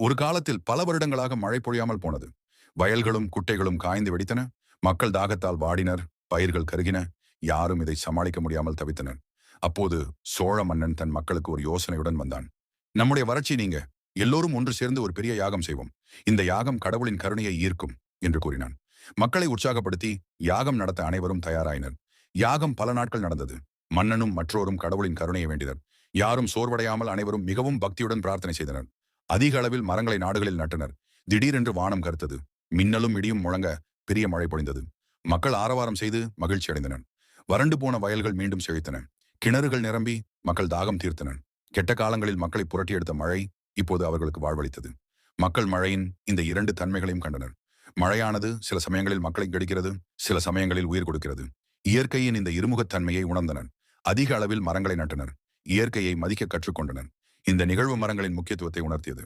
ஒரு காலத்தில் பல வருடங்களாக மழை பொழியாமல் போனது. வயல்களும் குட்டைகளும் காய்ந்து வெடித்தன. மக்கள் தாகத்தால் வாடினர். பயிர்கள் கருகின. யாரும் இதை சமாளிக்க முடியாமல் தவித்தனர். அப்போது சோழ மன்னன் தன் மக்களுக்கு ஒரு யோசனையுடன் வந்தான். நம்முடைய வறட்சி நீங்க எல்லோரும் ஒன்று சேர்ந்து ஒரு பெரிய யாகம் செய்வோம். இந்த யாகம் கடவுளின் கருணையை ஈர்க்கும் என்று கூறினான். மக்களை உற்சாகப்படுத்தி யாகம் நடத்த அனைவரும் தயாராயினர். யாகம் பல நாட்கள் நடந்தது. மன்னனும் மற்றோரும் கடவுளின் கருணையை வேண்டினர். யாரும் சோர்வடையாமல் அனைவரும் மிகவும் பக்தியுடன் பிரார்த்தனை செய்தனர். அதிக அளவில் மரங்களை நாடுகளில் நட்டனர். திடீரென்று வானம் கருத்தது. மின்னலும் இடியும் முழங்க பெரிய மழை பொழிந்தது. மக்கள் ஆரவாரம் செய்து மகிழ்ச்சி அடைந்தனர். வறண்டு போன வயல்கள் மீண்டும் செழித்தன. கிணறுகள் நிரம்பி மக்கள் தாகம் தீர்த்தனர். கெட்ட காலங்களில் மக்களை புரட்டி எடுத்த மழை இப்போது அவர்களுக்கு வாழ்வளித்தது. மக்கள் மழையின் இந்த இரண்டு தன்மைகளையும் கண்டனர். மழையானது சில சமயங்களில் மக்களை கெடுக்கிறது, சில சமயங்களில் உயிர் கொடுக்கிறது. இயற்கையின் இந்த இருமுகத்தன்மையை உணர்ந்தனர். அதிக அளவில் மரங்களை நட்டனர். இயற்கையை மதிக்க கற்றுக்கொண்டனர். இந்த நிகழ்வு மரங்களின் முக்கியத்துவத்தை உணர்த்தியது.